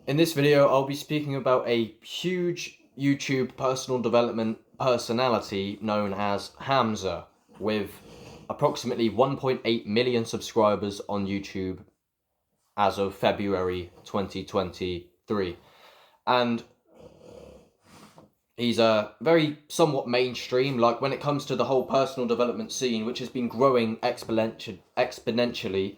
In this video, I'll be speaking about a huge YouTube personal development personality known as Hamza, with approximately 1.8 million subscribers on YouTube as of February 2023. And he's a very somewhat mainstream, like when it comes to the whole personal development scene, which has been growing exponentially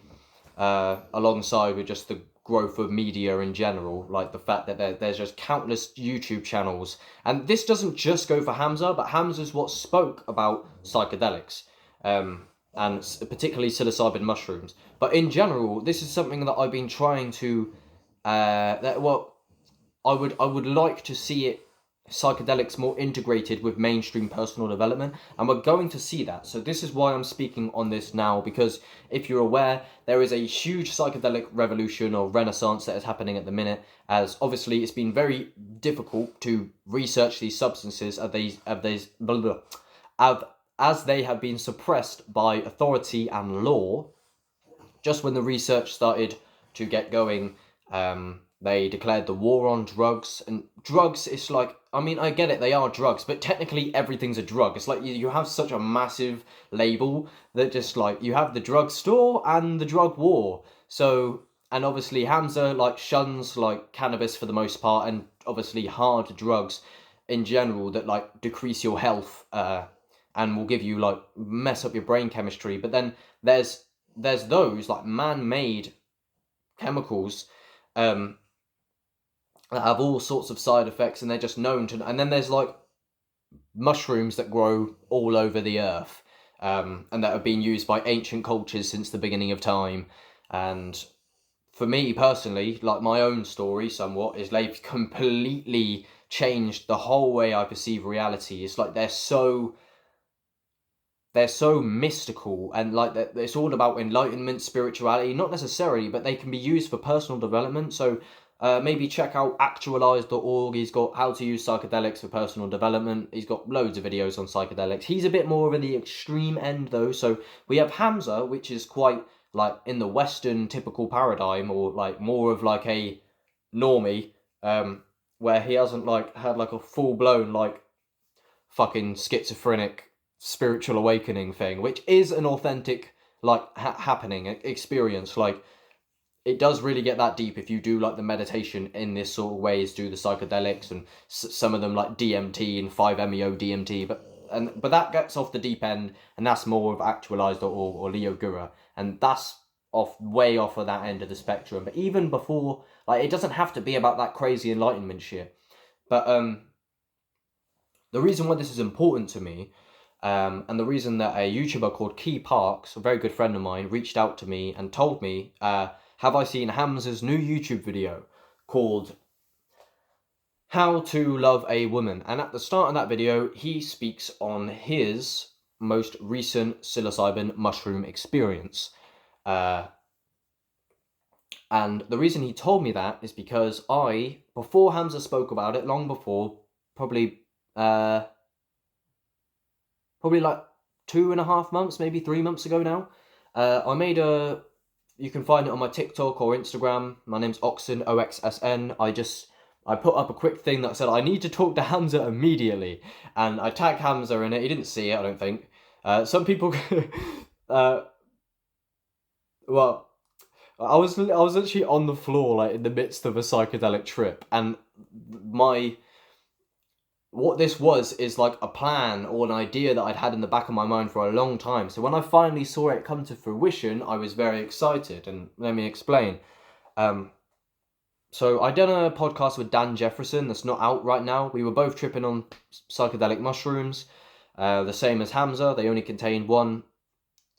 alongside with just the growth of media in general, like the fact that there's just countless YouTube channels. And this doesn't just go for Hamza, but Hamza's what spoke about psychedelics, and particularly psilocybin mushrooms. But in general, this is something that I've been trying to, I would like to see it psychedelics more integrated with mainstream personal development, and we're going to see that. So this is why I'm speaking on this now, because if you're aware, there is a huge psychedelic revolution or renaissance that is happening at the minute, as obviously it's been very difficult to research these substances as they have been suppressed by authority and law. Just when the research started to get going, they declared the war on drugs. And drugs, it's like, I mean, I get it, they are drugs, but technically everything's a drug. It's like you have such a massive label that just like, you have the drug store and the drug war. So, and obviously Hamza like shuns like cannabis for the most part, and obviously hard drugs in general that like decrease your health, and will give you like mess up your brain chemistry. But then there's those like man-made chemicals, that have all sorts of side effects, and they're just known to. And then there's like mushrooms that grow all over the earth, and that have been used by ancient cultures since the beginning of time. And for me personally, like my own story somewhat, is they've completely changed the whole way I perceive reality. It's like they're so mystical, and like it's all about enlightenment, spirituality, not necessarily, but they can be used for personal development. So maybe check out actualize.org. He's got how to use psychedelics for personal development. He's got loads of videos on psychedelics. He's a bit more of the extreme end though. So we have Hamza, which is quite like in the Western typical paradigm, or like more of like a normie, where he hasn't like had like a full blown like fucking schizophrenic spiritual awakening thing, which is an authentic like happening experience. Like it does really get that deep if you do like the meditation in this sort of ways, do the psychedelics, and some of them like DMT and 5-MeO DMT, but that gets off the deep end, and that's more of actualized or Leo Gura, and that's way off of that end of the spectrum. But even before, like, it doesn't have to be about that crazy enlightenment shit. But the reason why this is important to me, and the reason that a YouTuber called Key Parks, a very good friend of mine, reached out to me and told me, have I seen Hamza's new YouTube video called How to Love a Woman? And at the start of that video, he speaks on his most recent psilocybin mushroom experience. And the reason he told me that is because before Hamza spoke about it, long before, probably like 2.5 months, maybe 3 months ago now, I made you can find it on my TikTok or Instagram. My name's Oxen, OXSN. I put up a quick thing that said, I need to talk to Hamza immediately. And I tagged Hamza in it. He didn't see it, I don't think. Some people, well, I was actually on the floor, like in the midst of a psychedelic trip. And what this was is like a plan or an idea that I'd had in the back of my mind for a long time. So when I finally saw it come to fruition, I was very excited. And let me explain. So I done a podcast with Dan Jefferson that's not out right now. We were both tripping on psychedelic mushrooms, the same as Hamza. They only contain one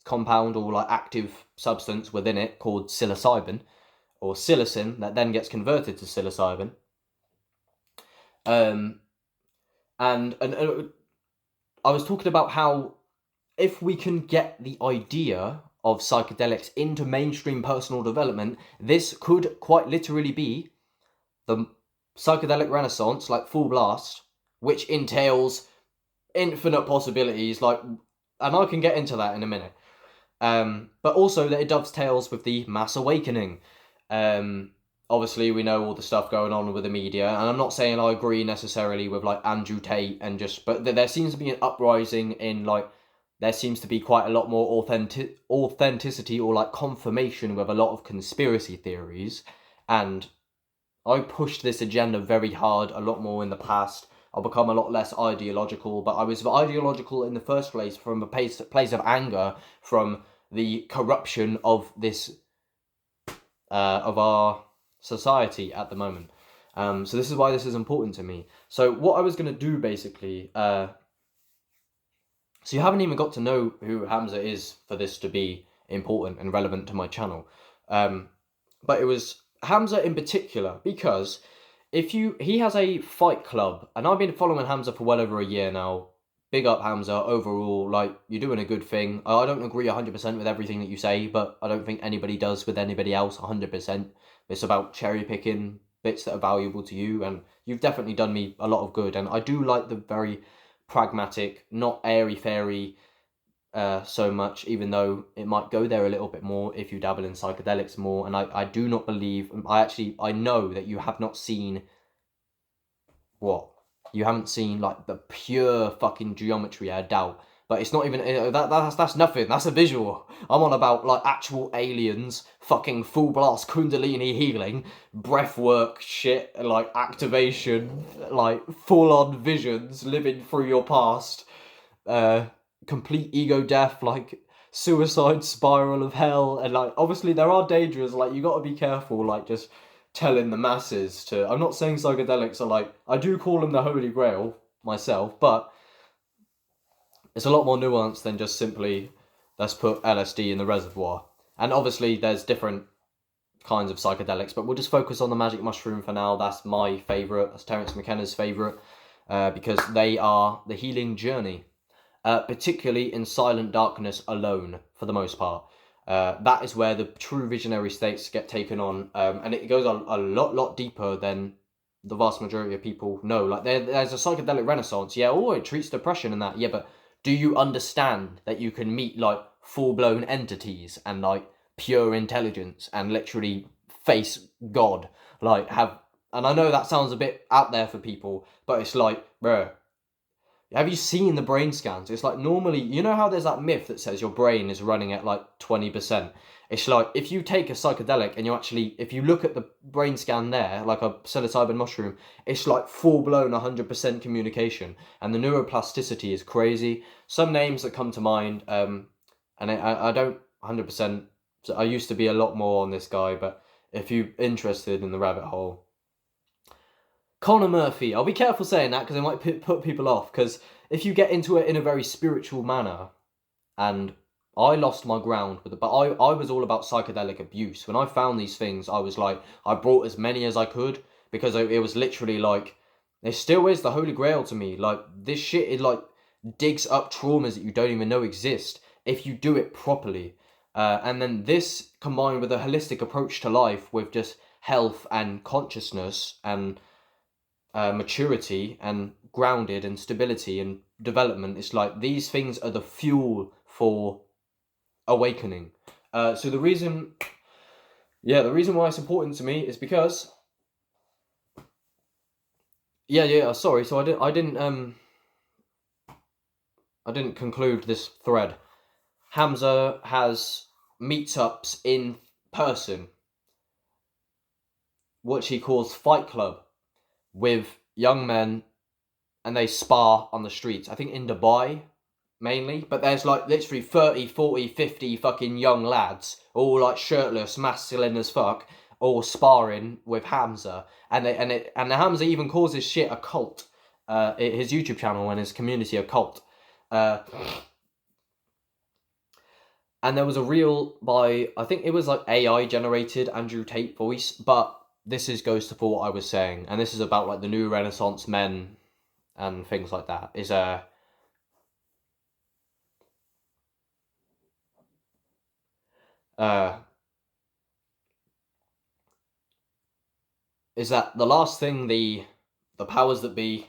compound or like active substance within it called psilocybin, or psilocin, that then gets converted to psilocybin. And I was talking about how if we can get the idea of psychedelics into mainstream personal development, this could quite literally be the psychedelic renaissance, like full blast, which entails infinite possibilities, like, and I can get into that in a minute. But also that it dovetails with the mass awakening, obviously we know all the stuff going on with the media, and I'm not saying I agree necessarily with like Andrew Tate and just, but there seems to be an uprising in like, there seems to be quite a lot more authenticity or like confirmation with a lot of conspiracy theories, and I pushed this agenda very hard a lot more in the past. I've become a lot less ideological, but I was ideological in the first place from a place of anger from the corruption of this of our society at the moment. So this is why this is important to me. So what I was going to do basically, so you haven't even got to know who Hamza is for this to be important and relevant to my channel. But it was Hamza in particular because he has a fight club, and I've been following Hamza for well over a year now. Big up Hamza overall, like, you're doing a good thing. I don't agree 100% with everything that you say, but I don't think anybody does with anybody else 100%. It's about cherry picking bits that are valuable to you, and you've definitely done me a lot of good, and I do like the very pragmatic, not airy-fairy so much, even though it might go there a little bit more if you dabble in psychedelics more, and I do not believe, I know that you have not seen, what? You haven't seen like the pure fucking geometry, I doubt. But it's not even that's nothing. That's a visual. I'm on about like actual aliens, fucking full blast Kundalini healing, breath work shit, like activation, like full on visions, living through your past, complete ego death, like suicide spiral of hell, and like obviously there are dangers. Like you got to be careful, like just telling the masses to. I'm not saying psychedelics are like, I do call them the holy grail myself, but it's a lot more nuanced than just simply let's put LSD in the reservoir. And obviously there's different kinds of psychedelics, but we'll just focus on the magic mushroom for now. That's my favourite. That's Terence McKenna's favourite, because they are the healing journey, particularly in silent darkness alone for the most part. That is where the true visionary states get taken on, and it goes a lot deeper than the vast majority of people know. Like there's a psychedelic renaissance, yeah. Oh, it treats depression and that, yeah. But do you understand that you can meet like full blown entities and like pure intelligence and literally face God? Like and I know that sounds a bit out there for people, but it's like, bruh, have you seen the brain scans? It's like normally, you know how there's that myth that says your brain is running at like 20%? It's like if you take a psychedelic and if you look at the brain scan there, like a psilocybin mushroom, it's like full blown 100% communication. And the neuroplasticity is crazy. Some names that come to mind, and I don't 100%, so I used to be a lot more on this guy, but if you're interested in the rabbit hole, Connor Murphy. I'll be careful saying that because it might put people off. Because if you get into it in a very spiritual manner, and I lost my ground with it, but I was all about psychedelic abuse. When I found these things, I was like, I brought as many as I could because it was literally like, it still is the holy grail to me. Like this shit, it like digs up traumas that you don't even know exist if you do it properly. And then this combined with a holistic approach to life with just health and consciousness and maturity and grounded and stability and development. It's like these things are the fuel for awakening. So the reason why it's important to me is because sorry. So I didn't conclude this thread. Hamza has meetups in person, which he calls Fight Club, with young men, and they spar on the streets. I think in Dubai, mainly. But there's like literally 30, 40, 50 fucking young lads, all like shirtless, masculine as fuck, all sparring with Hamza. And Hamza even calls his shit a cult. His YouTube channel and his community a cult. And there was a reel by, I think it was like AI generated Andrew Tate voice, but this goes to what I was saying, and this is about like the new Renaissance men and things like that. Is that the last thing the powers that be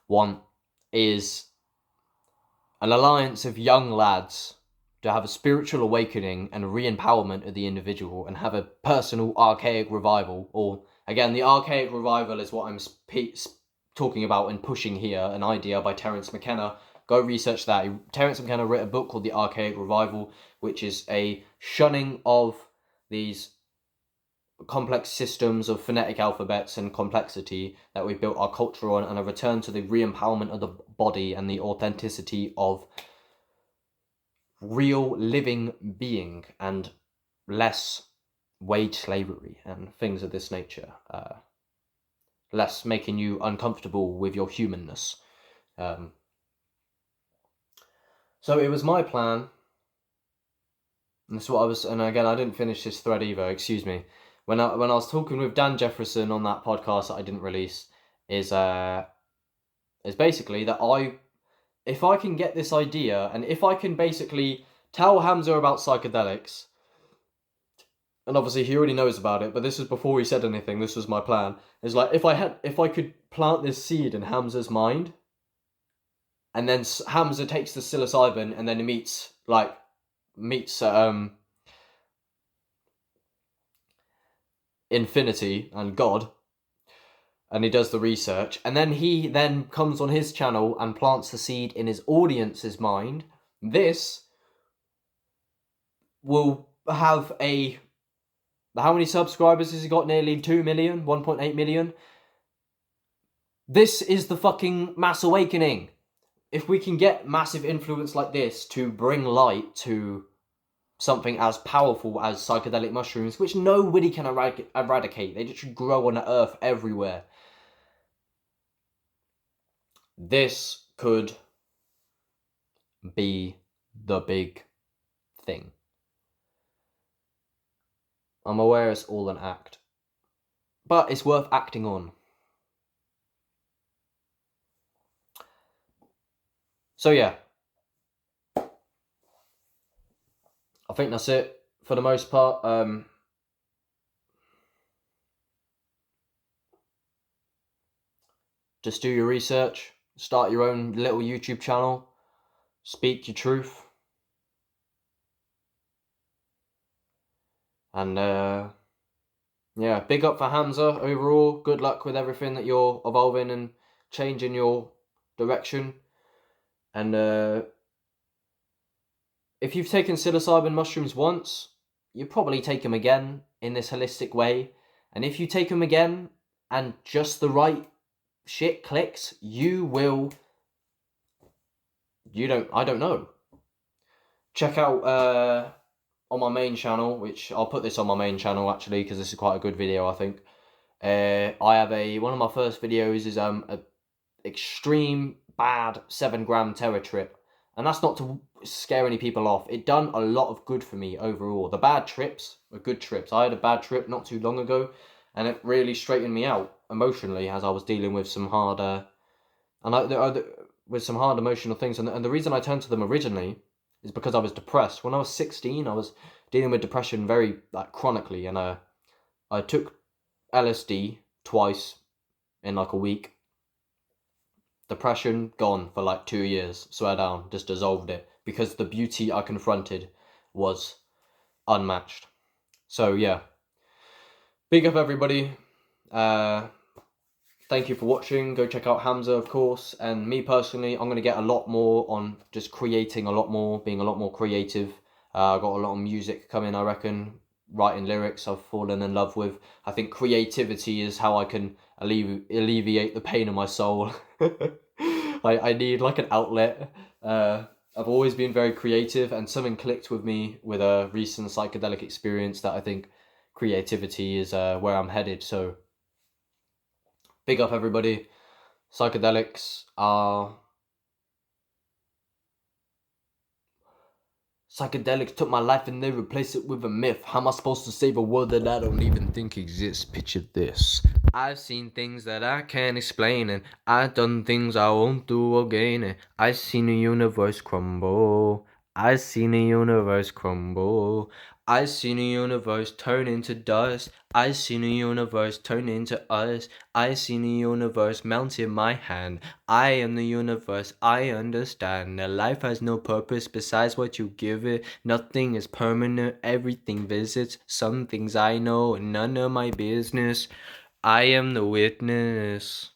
want is an alliance of young lads to have a spiritual awakening and re-empowerment of the individual and have a personal archaic revival. Or again, the archaic revival is what I'm talking about and pushing here, an idea by Terence McKenna. Go research that. Terence McKenna wrote a book called The Archaic Revival, which is a shunning of these complex systems of phonetic alphabets and complexity that we've built our culture on, and a return to the re-empowerment of the body and the authenticity of real living being, and less wage slavery and things of this nature. Less making you uncomfortable with your humanness. So it was my plan, and that's what I was. And again, I didn't finish this thread either. Excuse me. When I was talking with Dan Jefferson on that podcast that I didn't release, is basically that if I can get this idea, and if I can basically tell Hamza about psychedelics, and obviously he already knows about it, but this was before he said anything, this was my plan, is like, if I could plant this seed in Hamza's mind, and then Hamza takes the psilocybin, and then he meets infinity and God, and he does the research, and then he then comes on his channel and plants the seed in his audience's mind. This will have how many subscribers has he got? Nearly 2 million, 1.8 million. This is the fucking mass awakening. If we can get massive influence like this to bring light to something as powerful as psychedelic mushrooms, which nobody can eradicate, they just grow on the earth everywhere. This could be the big thing. I'm aware it's all an act, but it's worth acting on. So yeah, I think that's it for the most part. Just do your research, start your own little YouTube channel, speak your truth, and yeah, big up for Hamza overall. Good luck with everything that you're evolving and changing your direction. And if you've taken psilocybin mushrooms once, you probably take them again in this holistic way. And if you take them again and just the right shit clicks, I don't know. Check out on my main channel, which I'll put this on my main channel actually, because this is quite a good video, I think. I have one of my first videos is a extreme bad 7-gram terror trip, and that's not to scare any people off. It done a lot of good for me overall. The bad trips were good trips. I had a bad trip not too long ago, and it really straightened me out emotionally as I was dealing with some hard with some hard emotional things. And the reason I turned to them originally is because I was depressed. When I was 16, I was dealing with depression very chronically, and I took LSD twice in a week. Depression gone for 2 years. Swear down, just dissolved it, because the beauty I confronted was unmatched. So yeah, big up everybody. Thank you for watching. Go check out Hamza, of course. And me personally, I'm going to get a lot more on just creating a lot more, being a lot more creative. I've got a lot of music coming, I reckon. Writing lyrics I've fallen in love with. I think creativity is how I can alleviate the pain in my soul. I need an outlet. I've always been very creative, and something clicked with me with a recent psychedelic experience that I think creativity is where I'm headed. So big up everybody. Psychedelics took my life and they replaced it with a myth. How am I supposed to save a world that I don't even think exists? Picture this. I've seen things that I can't explain, and I've done things I won't do again, and I've seen the universe crumble. I've seen the universe crumble. I seen the universe turn into dust. I seen the universe turn into us. I seen the universe melt in my hand. I am the universe, I understand that life has no purpose besides what you give it. Nothing is permanent, everything visits. Some things I know, and none of my business. I am the witness.